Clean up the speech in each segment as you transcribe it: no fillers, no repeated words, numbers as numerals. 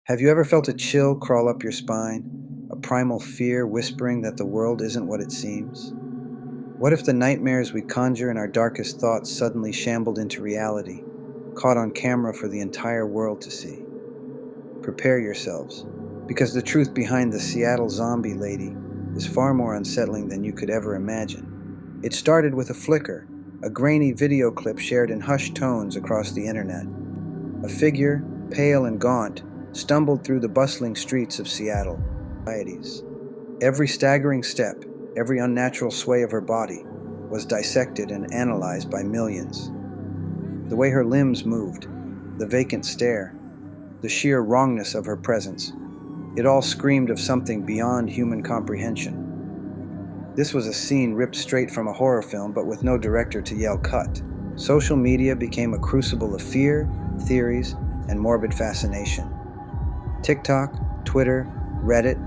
Have you ever felt a chill crawl up your spine? A primal fear whispering that the world isn't what it seems? What if the nightmares we conjure in our darkest thoughts suddenly shambled into reality, caught on camera for the entire world to see? Prepare yourselves, because the truth behind the Seattle zombie lady is far more unsettling than you could ever imagine. It started with a flicker, a grainy video clip shared in hushed tones across the internet. A figure, pale and gaunt, stumbled through the bustling streets of Seattle. Every staggering step, every unnatural sway of her body, was dissected and analyzed by millions. The way her limbs moved, the vacant stare, the sheer wrongness of her presence, it all screamed of something beyond human comprehension. This was a scene ripped straight from a horror film, but with no director to yell cut. Social media became a crucible of fear, theories, and morbid fascination. TikTok, Twitter, Reddit,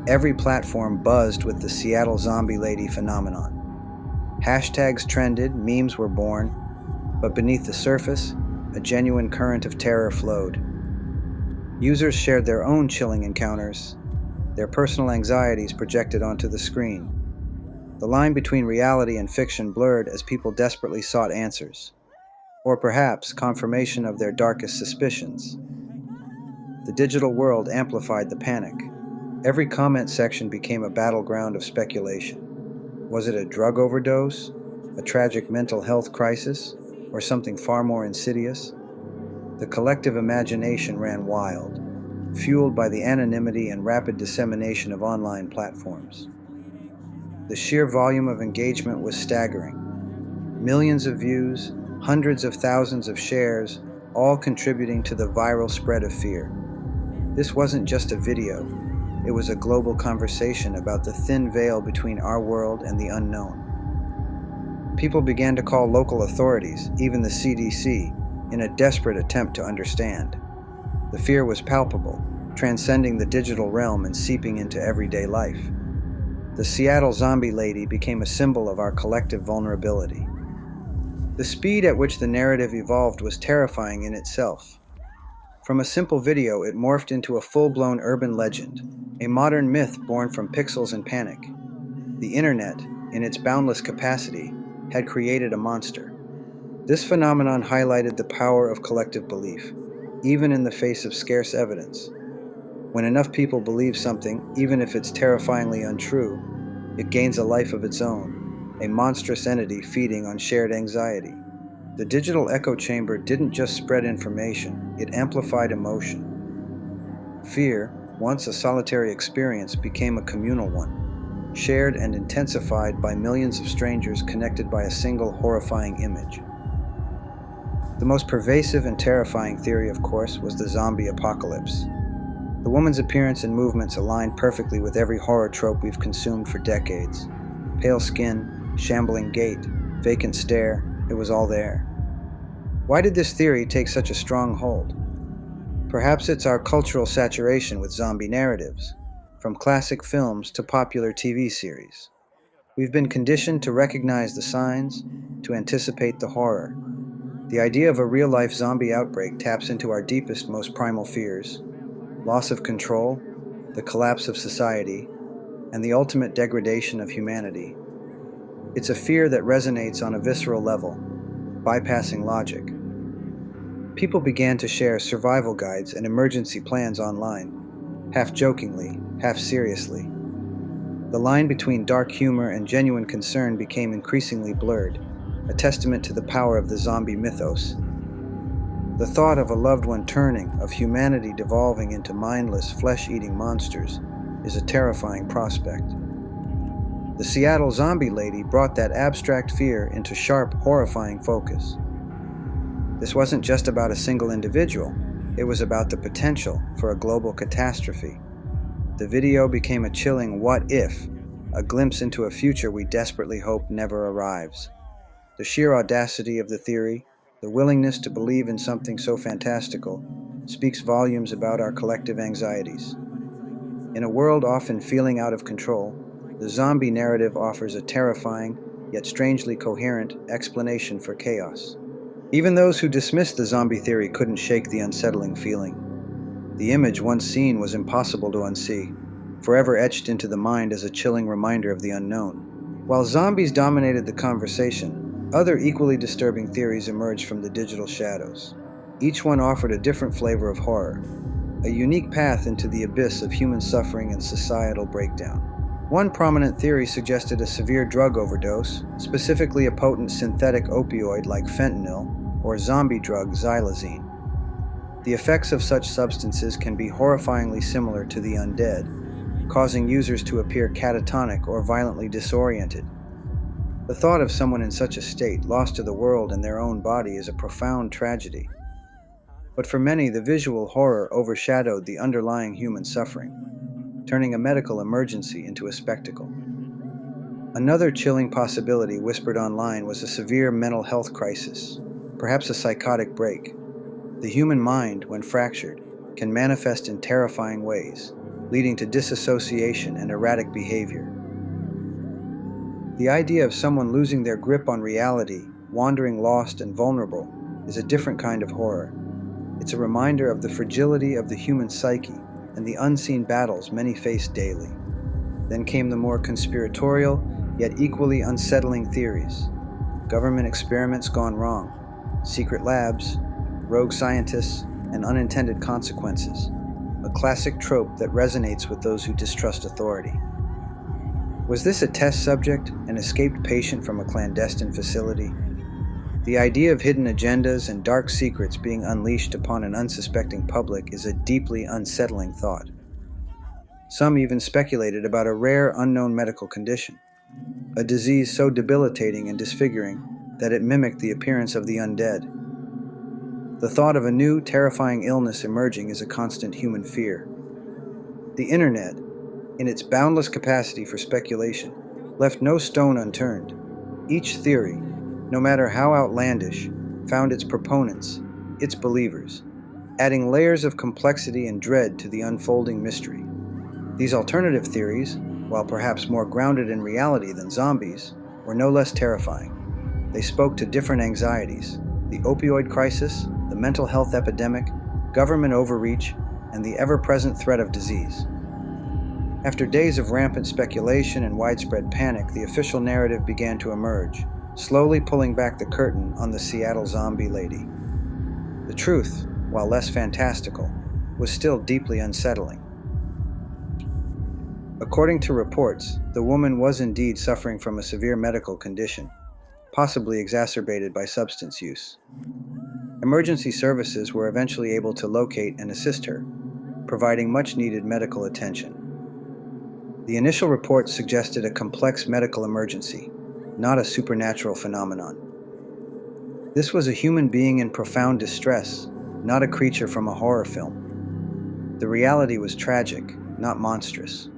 every platform buzzed with the Seattle zombie lady phenomenon. Hashtags trended, memes were born, but beneath the surface, a genuine current of terror flowed. Users shared their own chilling encounters, their personal anxieties projected onto the screen. The line between reality and fiction blurred as people desperately sought answers, or perhaps confirmation of their darkest suspicions. The digital world amplified the panic. Every comment section became a battleground of speculation. Was it a drug overdose, a tragic mental health crisis, or something far more insidious? The collective imagination ran wild, fueled by the anonymity and rapid dissemination of online platforms. The sheer volume of engagement was staggering. Millions of views, hundreds of thousands of shares, all contributing to the viral spread of fear. This wasn't just a video, it was a global conversation about the thin veil between our world and the unknown. People began to call local authorities, even the CDC, in a desperate attempt to understand. The fear was palpable, transcending the digital realm and seeping into everyday life. The Seattle zombie lady became a symbol of our collective vulnerability. The speed at which the narrative evolved was terrifying in itself. From a simple video, it morphed into a full-blown urban legend, a modern myth born from pixels and panic. The internet, in its boundless capacity, had created a monster. This phenomenon highlighted the power of collective belief, even in the face of scarce evidence. When enough people believe something, even if it's terrifyingly untrue, it gains a life of its own, a monstrous entity feeding on shared anxiety. The digital echo chamber didn't just spread information, it amplified emotion. Fear, once a solitary experience, became a communal one, shared and intensified by millions of strangers connected by a single horrifying image. The most pervasive and terrifying theory, of course, was the zombie apocalypse. The woman's appearance and movements aligned perfectly with every horror trope we've consumed for decades. Pale skin, shambling gait, vacant stare, it was all there. Why did this theory take such a strong hold? Perhaps it's our cultural saturation with zombie narratives, from classic films to popular TV series. We've been conditioned to recognize the signs, to anticipate the horror. The idea of a real-life zombie outbreak taps into our deepest, most primal fears: loss of control, the collapse of society, and the ultimate degradation of humanity. It's a fear that resonates on a visceral level, bypassing logic. People began to share survival guides and emergency plans online, half jokingly, half seriously. The line between dark humor and genuine concern became increasingly blurred, a testament to the power of the zombie mythos. The thought of a loved one turning, of humanity devolving into mindless, flesh-eating monsters, is a terrifying prospect. The Seattle zombie lady brought that abstract fear into sharp, horrifying focus. This wasn't just about a single individual, it was about the potential for a global catastrophe. The video became a chilling what if, a glimpse into a future we desperately hope never arrives. The sheer audacity of the theory, the willingness to believe in something so fantastical, speaks volumes about our collective anxieties. In a world often feeling out of control, the zombie narrative offers a terrifying, yet strangely coherent, explanation for chaos. Even those who dismissed the zombie theory couldn't shake the unsettling feeling. The image once seen was impossible to unsee, forever etched into the mind as a chilling reminder of the unknown. While zombies dominated the conversation, other equally disturbing theories emerged from the digital shadows. Each one offered a different flavor of horror, a unique path into the abyss of human suffering and societal breakdown. One prominent theory suggested a severe drug overdose, specifically a potent synthetic opioid like fentanyl or zombie drug xylazine. The effects of such substances can be horrifyingly similar to the undead, causing users to appear catatonic or violently disoriented. The thought of someone in such a state, lost to the world and their own body, is a profound tragedy. But for many, the visual horror overshadowed the underlying human suffering, turning a medical emergency into a spectacle. Another chilling possibility whispered online was a severe mental health crisis, perhaps a psychotic break. The human mind, when fractured, can manifest in terrifying ways, leading to disassociation and erratic behavior. The idea of someone losing their grip on reality, wandering lost and vulnerable, is a different kind of horror. It's a reminder of the fragility of the human psyche and the unseen battles many face daily. Then came the more conspiratorial, yet equally unsettling theories. Government experiments gone wrong, secret labs, rogue scientists, and unintended consequences, a classic trope that resonates with those who distrust authority. Was this a test subject, an escaped patient from a clandestine facility? The idea of hidden agendas and dark secrets being unleashed upon an unsuspecting public is a deeply unsettling thought. Some even speculated about a rare unknown medical condition, a disease so debilitating and disfiguring that it mimicked the appearance of the undead. The thought of a new, terrifying illness emerging is a constant human fear. The internet, in its boundless capacity for speculation, left no stone unturned. Each theory, no matter how outlandish, found its proponents, its believers, adding layers of complexity and dread to the unfolding mystery. These alternative theories, while perhaps more grounded in reality than zombies, were no less terrifying. They spoke to different anxieties: the opioid crisis, the mental health epidemic, government overreach, and the ever-present threat of disease. After days of rampant speculation and widespread panic, the official narrative began to emerge, slowly pulling back the curtain on the Seattle zombie lady. The truth, while less fantastical, was still deeply unsettling. According to reports, the woman was indeed suffering from a severe medical condition, possibly exacerbated by substance use. Emergency services were eventually able to locate and assist her, providing much-needed medical attention. The initial reports suggested a complex medical emergency, not a supernatural phenomenon. This was a human being in profound distress, not a creature from a horror film. The reality was tragic, not monstrous.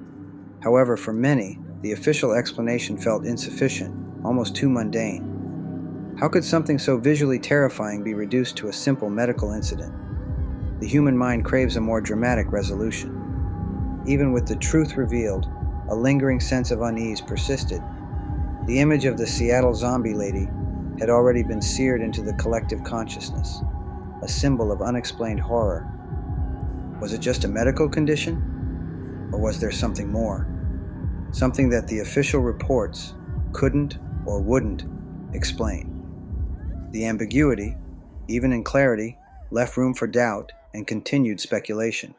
However, for many, the official explanation felt insufficient, almost too mundane. How could something so visually terrifying be reduced to a simple medical incident? The human mind craves a more dramatic resolution. Even with the truth revealed, a lingering sense of unease persisted. The image of the Seattle zombie lady had already been seared into the collective consciousness, a symbol of unexplained horror. Was it just a medical condition? Or was there something more? Something that the official reports couldn't or wouldn't explain. The ambiguity, even in clarity, left room for doubt and continued speculation.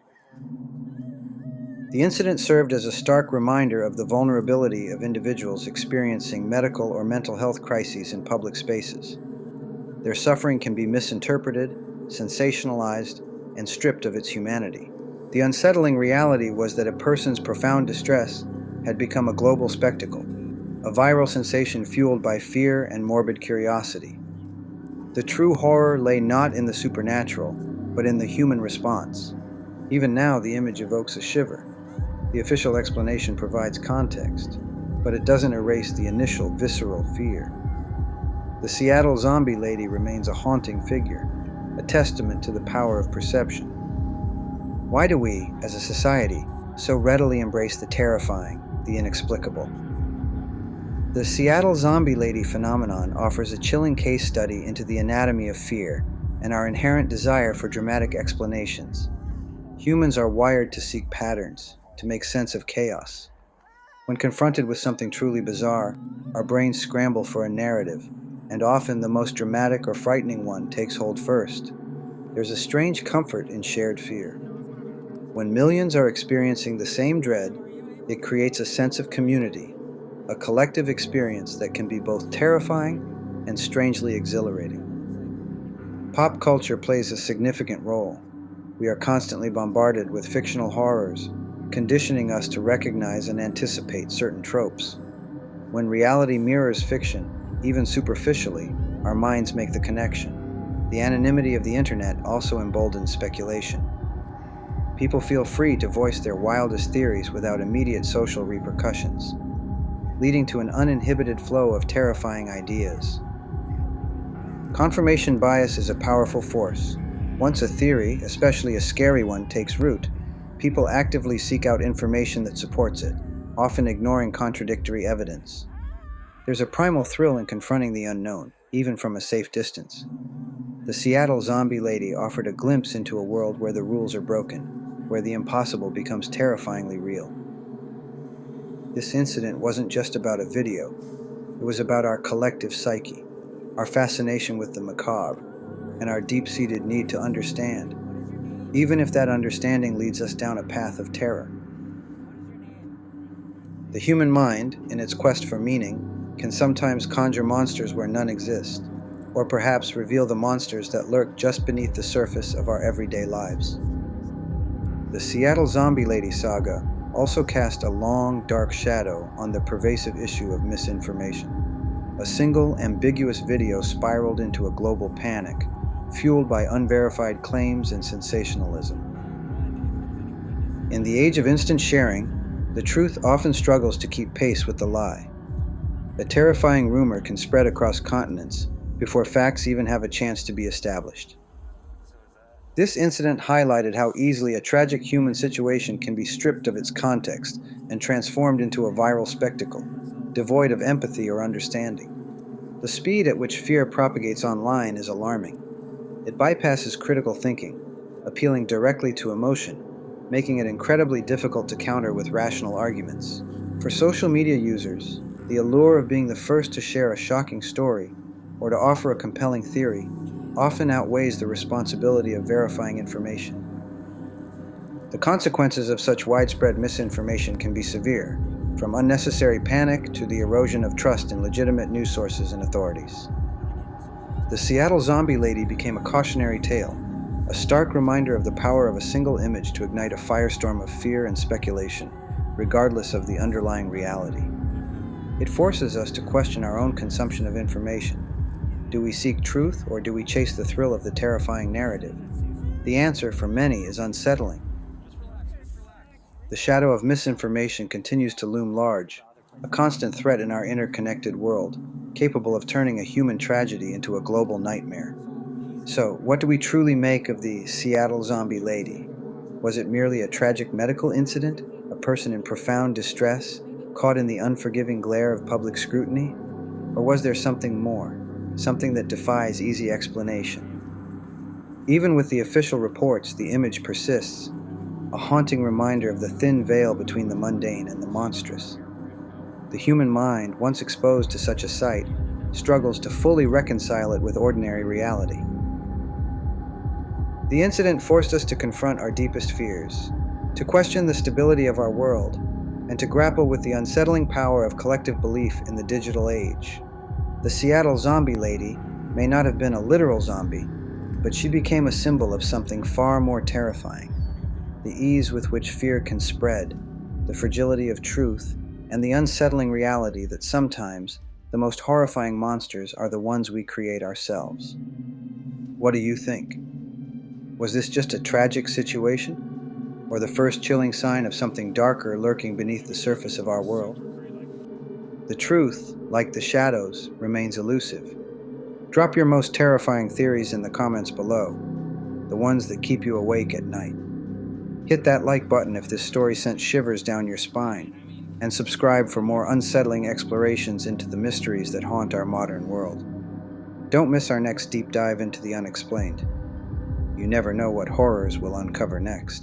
The incident served as a stark reminder of the vulnerability of individuals experiencing medical or mental health crises in public spaces. Their suffering can be misinterpreted, sensationalized, and stripped of its humanity. The unsettling reality was that a person's profound distress had become a global spectacle, a viral sensation fueled by fear and morbid curiosity. The true horror lay not in the supernatural, but in the human response. Even now, the image evokes a shiver. The official explanation provides context, but it doesn't erase the initial visceral fear. The Seattle zombie lady remains a haunting figure, a testament to the power of perception. Why do we, as a society, so readily embrace the terrifying, the inexplicable? The Seattle zombie lady phenomenon offers a chilling case study into the anatomy of fear and our inherent desire for dramatic explanations. Humans are wired to seek patterns, to make sense of chaos. When confronted with something truly bizarre, our brains scramble for a narrative, and often the most dramatic or frightening one takes hold first. There's a strange comfort in shared fear. When millions are experiencing the same dread, it creates a sense of community, a collective experience that can be both terrifying and strangely exhilarating. Pop culture plays a significant role. We are constantly bombarded with fictional horrors, conditioning us to recognize and anticipate certain tropes. When reality mirrors fiction, even superficially, our minds make the connection. The anonymity of the internet also emboldens speculation. People feel free to voice their wildest theories without immediate social repercussions, leading to an uninhibited flow of terrifying ideas. Confirmation bias is a powerful force. Once a theory, especially a scary one, takes root, people actively seek out information that supports it, often ignoring contradictory evidence. There's a primal thrill in confronting the unknown, even from a safe distance. The Seattle Zombie Lady offered a glimpse into a world where the rules are broken, where the impossible becomes terrifyingly real. This incident wasn't just about a video, it was about our collective psyche, our fascination with the macabre, and our deep-seated need to understand, even if that understanding leads us down a path of terror. The human mind, in its quest for meaning, can sometimes conjure monsters where none exist, or perhaps reveal the monsters that lurk just beneath the surface of our everyday lives. The Seattle Zombie Lady saga also cast a long, dark shadow on the pervasive issue of misinformation. A single, ambiguous video spiraled into a global panic, fueled by unverified claims and sensationalism. In the age of instant sharing, the truth often struggles to keep pace with the lie. A terrifying rumor can spread across continents before facts even have a chance to be established. This incident highlighted how easily a tragic human situation can be stripped of its context and transformed into a viral spectacle, devoid of empathy or understanding. The speed at which fear propagates online is alarming. It bypasses critical thinking, appealing directly to emotion, making it incredibly difficult to counter with rational arguments. For social media users, the allure of being the first to share a shocking story or to offer a compelling theory often outweighs the responsibility of verifying information. The consequences of such widespread misinformation can be severe, from unnecessary panic to the erosion of trust in legitimate news sources and authorities. The Seattle Zombie Lady became a cautionary tale, a stark reminder of the power of a single image to ignite a firestorm of fear and speculation, regardless of the underlying reality. It forces us to question our own consumption of information. Do we seek truth, or do we chase the thrill of the terrifying narrative? The answer, for many, is unsettling. The shadow of misinformation continues to loom large, a constant threat in our interconnected world, capable of turning a human tragedy into a global nightmare. So, what do we truly make of the Seattle Zombie Lady? Was it merely a tragic medical incident, a person in profound distress, caught in the unforgiving glare of public scrutiny? Or was there something more, something that defies easy explanation? Even with the official reports, the image persists, a haunting reminder of the thin veil between the mundane and the monstrous. The human mind, once exposed to such a sight, struggles to fully reconcile it with ordinary reality. The incident forced us to confront our deepest fears, to question the stability of our world, and to grapple with the unsettling power of collective belief in the digital age. The Seattle Zombie Lady may not have been a literal zombie, but she became a symbol of something far more terrifying: the ease with which fear can spread, the fragility of truth, and the unsettling reality that sometimes the most horrifying monsters are the ones we create ourselves. What do you think? Was this just a tragic situation, or the first chilling sign of something darker lurking beneath the surface of our world? The truth, like the shadows, remains elusive. Drop your most terrifying theories in the comments below, the ones that keep you awake at night. Hit that like button if this story sent shivers down your spine, and subscribe for more unsettling explorations into the mysteries that haunt our modern world. Don't miss our next deep dive into the unexplained. You never know what horrors we'll uncover next.